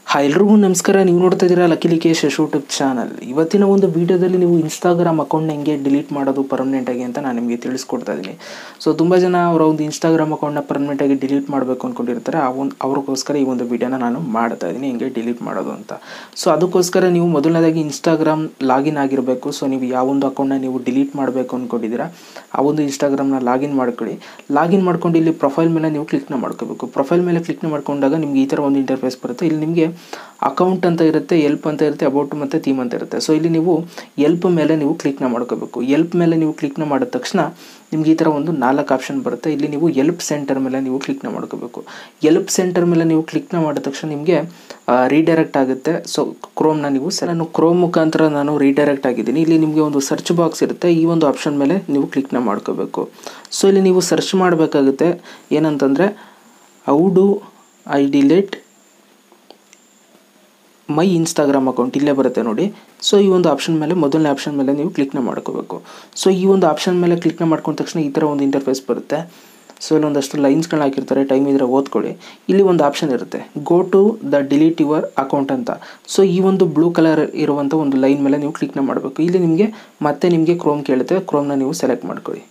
Hi ಎಲ್ರಿಗೂ ನಮಸ್ಕಾರ. ನೀವು ನೋಡ್ತಾ ಇದ್ದೀರಾ ಲಕ್ಕೇಶ್ ಯೂಟ್ಯೂಬ್ ಚಾನಲ್. ಇವತ್ತಿನ ಒಂದು ವೀಡಿಯೋದಲ್ಲಿ ನೀವು ಇನ್ಸ್ಟಾಗ್ರಾಮ್ ಅಕೌಂಟ್ನ ಹೆಂಗೆ ಡಿಲೀಟ್ ಮಾಡೋದು ಪರ್ಮನೆಂಟಾಗಿ ಅಂತ ನಾನು ನಿಮಗೆ ತಿಳಿಸ್ಕೊಡ್ತಾ ಇದ್ದೀನಿ. ಸೊ ತುಂಬ ಜನ ಅವರ ಒಂದು ಇನ್ಸ್ಟಾಗ್ರಾಮ್ ಅಕೌಂಟ್ನ ಪರ್ಮನೆಂಟಾಗಿ ಡಿಲೀಟ್ ಮಾಡಬೇಕು ಅಂದ್ಕೊಂಡಿರ್ತಾರೆ. ಅವ್ರಿಗೋಸ್ಕರ ಈ ಒಂದು ವೀಡಿಯೋನ ನಾನು ಮಾಡ್ತಾ ಇದ್ದೀನಿ, ಹೆಂಗೆ ಡಿಲೀಟ್ ಮಾಡೋದು ಅಂತ. ಸೊ ಅದಕ್ಕೋಸ್ಕರ ನೀವು ಮೊದಲನೇದಾಗಿ ಇನ್ಸ್ಟಾಗ್ರಾಮ್ ಲಾಗಿನ್ ಆಗಿರಬೇಕು. ಸೊ ನೀವು ಯಾವೊಂದು ಅಕೌಂಟ್ನ ನೀವು ಡಿಲೀಟ್ ಮಾಡಬೇಕು ಅಂದ್ಕೊಂಡಿದ್ದೀರಾ ಆ ಒಂದು ಇನ್ಸ್ಟಾಗ್ರಾಮ್ನ ಲಾಗಿನ್ ಮಾಡ್ಕೊಳ್ಳಿ. ಲಾಗಿನ್ ಮಾಡ್ಕೊಂಡು ಇಲ್ಲಿ ಪ್ರೊಫೈಲ್ ಮೇಲೆ ನೀವು ಕ್ಲಿಕ್ನ ಮಾಡ್ಕೋಬೇಕು. ಪ್ರೊಫೈಲ್ ಮೇಲೆ ಕ್ಲಿಕ್ನ ಮಾಡ್ಕೊಂಡಾಗ ನಿಮ್ಗೆ ಈ ಥರ ಒಂದು ಇಂಟರ್ಫೇಸ್ ಬರುತ್ತೆ. ಇಲ್ಲಿ ನಿಮಗೆ ಅಕೌಂಟ್ ಅಂತ ಇರುತ್ತೆ, ಎಲ್ಪ್ ಅಂತ ಇರುತ್ತೆ, ಅಬೌಟ್ ಮತ್ತು ಥೀಮ್ ಅಂತ ಇರುತ್ತೆ. ಸೊ ಇಲ್ಲಿ ನೀವು ಎಲ್ಪ್ ಮೇಲೆ ನೀವು ಕ್ಲಿಕ್ನ ಮಾಡ್ಕೋಬೇಕು. ಎಲ್ಪ್ ಮೇಲೆ ನೀವು ಕ್ಲಿಕ್ನ ಮಾಡಿದ ತಕ್ಷಣ ನಿಮ್ಗೆ ಈ ಥರ ಒಂದು 4 ಆಪ್ಷನ್ ಬರುತ್ತೆ. ಇಲ್ಲಿ ನೀವು ಎಲ್ಪ್ ಸೆಂಟರ್ ಮೇಲೆ ನೀವು ಕ್ಲಿಕ್ನ ಮಾಡ್ಕೋಬೇಕು. ಎಲ್ಪ್ ಸೆಂಟರ್ ಮೇಲೆ ನೀವು ಕ್ಲಿಕ್ನ ಮಾಡಿದ ತಕ್ಷಣ ನಿಮಗೆ ರೀಡೈರೆಕ್ಟ್ ಆಗುತ್ತೆ. ಸೊ ಕ್ರೋಮ್ನ ನೀವು ನಾನು ಕ್ರೋಮ್ ಮುಖಾಂತರ ನಾನು ರೀಡೈರೆಕ್ಟ್ ಆಗಿದ್ದೀನಿ. ಇಲ್ಲಿ ನಿಮಗೆ ಒಂದು ಸರ್ಚ್ ಬಾಕ್ಸ್ ಇರುತ್ತೆ. ಈ ಒಂದು ಆಪ್ಷನ್ ಮೇಲೆ ನೀವು ಕ್ಲಿಕ್ನ ಮಾಡ್ಕೋಬೇಕು. ಸೊ ಇಲ್ಲಿ ನೀವು ಸರ್ಚ್ ಮಾಡಬೇಕಾಗುತ್ತೆ ಏನಂತಂದರೆ how do I delete my Instagram account, ಇಲ್ಲೇ ಬರುತ್ತೆ ನೋಡಿ. ಸೊ ಈ ಒಂದು ಆಪ್ಷನ್ ಮೇಲೆ ಮೊದಲನೇ ಆಪ್ಷನ್ ಮೇಲೆ ನೀವು ಕ್ಲಿಕ್ನ ಮಾಡ್ಕೋಬೇಕು. ಸೊ ಈ ಒಂದು ಆಪ್ಷನ್ ಮೇಲೆ ಕ್ಲಿಕ್ನ ಮಾಡ್ಕೊಂಡ ತಕ್ಷಣ ಈ ಥರ ಒಂದು ಇಂಟರ್ಫೇಸ್ ಬರುತ್ತೆ. ಸೊ ಇಲ್ಲಿ ಒಂದಷ್ಟು ಲೈನ್ಸ್ಗಳನ್ನ ಹಾಕಿರ್ತಾರೆ, ಟೈಮ್ ಇದ್ದರೆ ಓದ್ಕೊಳ್ಳಿ. ಇಲ್ಲಿ ಒಂದು ಆಪ್ಷನ್ ಇರುತ್ತೆ, go to the delete your account ಅಂತ. ಸೊ ಈ ಒಂದು ಬ್ಲೂ ಕಲರ್ ಇರುವಂಥ ಒಂದು ಲೈನ್ ಮೇಲೆ ನೀವು ಕ್ಲಿಕ್ನ ಮಾಡಬೇಕು. ಇಲ್ಲಿ ನಿಮಗೆ ಕ್ರೋಮ್ ಕೇಳುತ್ತೆ, ಕ್ರೋಮ್ನ ನೀವು ಸೆಲೆಕ್ಟ್ ಮಾಡ್ಕೊಳ್ಳಿ.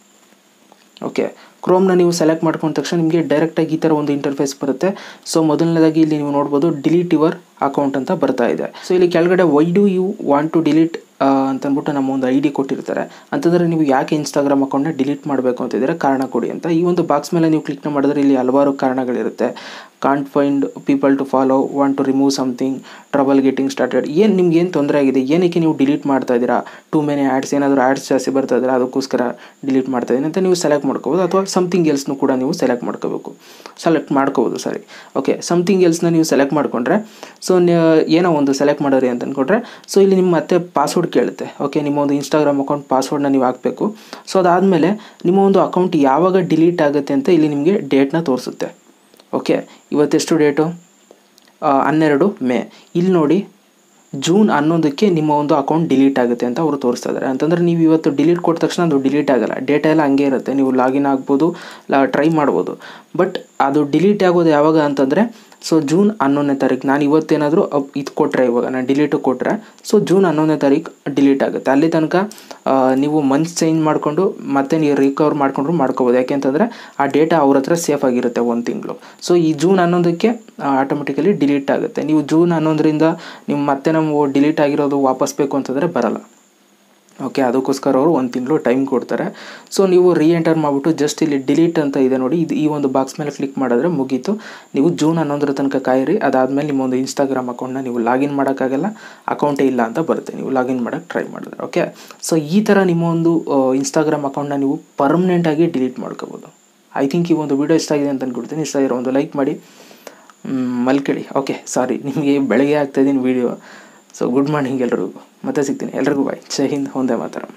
ಓಕೆ, ಕ್ರೋಮ್ನ ನೀವು ಸೆಲೆಕ್ಟ್ ಮಾಡ್ಕೊಂಡ ತಕ್ಷಣ ನಿಮಗೆ ಡೈರೆಕ್ಟಾಗಿ ಈ ಥರ ಒಂದು ಇಂಟರ್ಫೇಸ್ ಬರುತ್ತೆ. ಸೊ ಮೊದಲನೇದಾಗಿ ಇಲ್ಲಿ ನೀವು ನೋಡ್ಬೋದು ಡಿಲೀಟ್ ಯುವರ್ ಅಕೌಂಟ್ ಅಂತ ಬರ್ತಾ ಇದೆ. ಸೊ ಇಲ್ಲಿ ಕೆಳಗಡೆ why do you want to delete ಅಂತಂದ್ಬಿಟ್ಟು ನಮ್ಮ ಒಂದು ID ಕೊಟ್ಟಿರ್ತಾರೆ. ಅಂತಂದರೆ ನೀವು ಯಾಕೆ ಇನ್ಸ್ಟಾಗ್ರಾಮ್ ಅಕೌಂಟ್ನ ಡಿಲೀಟ್ ಮಾಡಬೇಕು ಅಂತಿದ್ದೀರಾ, ಕಾರಣ ಕೊಡಿ ಅಂತ. ಈ ಒಂದು ಬಾಕ್ಸ್ ಮೇಲೆ ನೀವು ಕ್ಲಿಕ್ನ ಮಾಡಿದ್ರೆ ಇಲ್ಲಿ ಹಲವಾರು ಕಾರಣಗಳಿರುತ್ತೆ. Can't find people to follow, want to remove something, trouble getting started. ನಿಮ್ಗೆ ಏನು ತೊಂದರೆ ಆಗಿದೆ, ಏನಕ್ಕೆ ನೀವು ಡಿಲೀಟ್ ಮಾಡ್ತಾ ಇದ್ದೀರಾ, ಟೂ ಮೆನಿ ಆ್ಯಡ್ಸ್, ಏನಾದರೂ ಆ್ಯಡ್ಸ್ ಜಾಸ್ತಿ ಬರ್ತಾ ಇದ್ದೀರಾ ಅದಕ್ಕೋಸ್ಕರ ಡಿಲೀಟ್ ಮಾಡ್ತಾ ಇದ್ದೀನಿ ಅಂತ ನೀವು ಸೆಲೆಕ್ಟ್ ಮಾಡ್ಕೋಬೋದು. ಅಥವಾ ಸಮಥಿಂಗ್ ಎಲ್ಸ್ನು ಕೂಡ ನೀವು ಸೆಲೆಕ್ಟ್ ಮಾಡ್ಕೋಬೋದು. ಓಕೆ, ಸಮಥಿಂಗ್ ಎಲ್ಸ್ನ ನೀವು ಸೆಲೆಕ್ಟ್ ಮಾಡಿಕೊಂಡ್ರೆ, ಸೊ ಏನೋ ಒಂದು ಸೆಲೆಕ್ಟ್ ಮಾಡೋರಿ ಅಂತ ಅಂದ್ಕೊಂಡ್ರೆ, ಸೊ ಇಲ್ಲಿ ನಿಮ್ಮ ಮತ್ತೆ ಪಾಸ್ವರ್ಡ್ ಕೇಳುತ್ತೆ. ಓಕೆ, ನಿಮ್ಮ ಒಂದು ಇನ್ಸ್ಟಾಗ್ರಾಮ್ ಅಕೌಂಟ್ ಪಾಸ್ವರ್ಡ್ನ ನೀವು ಹಾಕಬೇಕು. ಸೊ ಅದಾದಮೇಲೆ ನಿಮ್ಮ ಒಂದು ಅಕೌಂಟ್ ಯಾವಾಗ ಡಿಲೀಟ್ ಆಗುತ್ತೆ ಅಂತ ಇಲ್ಲಿ ನಿಮಗೆ ಡೇಟ್ನ ತೋರಿಸುತ್ತೆ. ಓಕೆ, ಇವತ್ತೆಷ್ಟು ಡೇಟು, 12 ಮೇ. ಇಲ್ಲಿ ನೋಡಿ ಜೂನ್ 11ಕ್ಕೆ ನಿಮ್ಮ ಒಂದು ಅಕೌಂಟ್ ಡಿಲೀಟ್ ಆಗುತ್ತೆ ಅಂತ ಅವರು ತೋರಿಸ್ತಾ ಇದ್ದಾರೆ. ಅಂತಂದರೆ ನೀವು ಇವತ್ತು ಡಿಲೀಟ್ ಕೊಟ್ಟ ತಕ್ಷಣ ಅದು ಡಿಲೀಟ್ ಆಗೋಲ್ಲ, ಡೇಟಾ ಎಲ್ಲ ಹಂಗೆ ಇರುತ್ತೆ. ನೀವು ಲಾಗಿನ್ ಆಗ್ಬೋದು, ಟ್ರೈ ಮಾಡ್ಬೋದು. ಬಟ್ ಅದು ಡಿಲೀಟ್ ಆಗೋದು ಯಾವಾಗ ಅಂತಂದರೆ ಸೊ ಜೂನ್ 11ನೇ ತಾರೀಕು. ನಾನು ಇವತ್ತೇನಾದರೂ ಇದು ಕೊಟ್ಟರೆ, ಇವಾಗ ನಾನು ಡಿಲೀಟು ಕೊಟ್ಟರೆ, ಸೊ ಜೂನ್ 11ನೇ ತಾರೀಕು ಡಿಲೀಟ್ ಆಗುತ್ತೆ. ಅಲ್ಲಿ ತನಕ ನೀವು ಮಂತ್ಸ್ ಚೇಂಜ್ ಮಾಡಿಕೊಂಡು ಮತ್ತೆ ನೀವು ರಿಕವರ್ ಮಾಡ್ಕೋಬೋದು. ಯಾಕೆಂತಂದರೆ ಆ ಡೇಟಾ ಅವ್ರ ಹತ್ರ ಸೇಫ್ ಆಗಿರುತ್ತೆ 1 ತಿಂಗಳು. ಸೊ ಈ ಜೂನ್ 11ಕ್ಕೆ ಆಟೋಮೆಟಿಕಲಿ ಡಿಲೀಟ್ ಆಗುತ್ತೆ. ನೀವು ಜೂನ್ 11ರಿಂದ ನೀವು ಮತ್ತೆ ನಾವು ಡಿಲೀಟ್ ಆಗಿರೋದು ವಾಪಸ್ ಬೇಕು ಅಂತಂದರೆ ಬರಲ್ಲ. ಓಕೆ, ಅದಕ್ಕೋಸ್ಕರ ಅವರು 1 ತಿಂಗಳು ಟೈಮ್ ಕೊಡ್ತಾರೆ. ಸೊ ನೀವು ಎಂಟರ್ ಮಾಡಿಬಿಟ್ಟು ಜಸ್ಟ್ ಇಲ್ಲಿ ಡಿಲೀಟ್ ಅಂತ ಇದೆ ನೋಡಿ, ಈ ಒಂದು ಬಾಕ್ಸ್ ಮೇಲೆ ಕ್ಲಿಕ್ ಮಾಡಿದ್ರೆ ಮುಗೀತು. ನೀವು ಜೂನ್ 11ರ ತನಕ ಕಾಯಿರಿ. ಅದಾದಮೇಲೆ ನಿಮ್ಮ ಒಂದು ಇನ್ಸ್ಟಾಗ್ರಾಮ್ ಅಕೌಂಟ್ನ ನೀವು ಲಾಗಿನ್ ಮಾಡೋಕ್ಕಾಗಲ್ಲ, ಅಕೌಂಟೇ ಇಲ್ಲ ಅಂತ ಬರುತ್ತೆ ನೀವು ಲಾಗಿನ್ ಮಾಡೋಕ್ಕೆ ಟ್ರೈ ಮಾಡಿದ್ರೆ. ಓಕೆ, ಸೊ ಈ ಥರ ನಿಮ್ಮ ಒಂದು ಇನ್ಸ್ಟಾಗ್ರಾಮ್ ಅಕೌಂಟ್ನ ನೀವು ಪರ್ಮನೆಂಟಾಗಿ ಡಿಲೀಟ್ ಮಾಡ್ಕೋಬೋದು. ಐ ಥಿಂಕ್ ಈ ಒಂದು ವಿಡಿಯೋ ಇಷ್ಟ ಆಗಿದೆ ಅಂತ ಅಂದ್ಕೊಡ್ತೀನಿ. ಇಷ್ಟ ಆಗಿರೋ ಒಂದು ಲೈಕ್ ಮಾಡಿ, ಮಲ್ಕೊಳ್ಳಿ. ಓಕೆ, ಸಾರಿ, ನಿಮಗೆ ಬೆಳಗ್ಗೆ ಆಗ್ತಾಯಿದ್ದೀನಿ ವೀಡಿಯೋ. ಸೊ ಗುಡ್ ಮಾರ್ನಿಂಗ್ ಎಲ್ರಿಗೂ. ಮತ್ತೆ ಸಿಗ್ತೀನಿ. ಎಲ್ರಿಗೂ ಬಾಯ್. ಜೈ ಹಿಂದ್, ಒಂದೇ ಮಾತರಂ.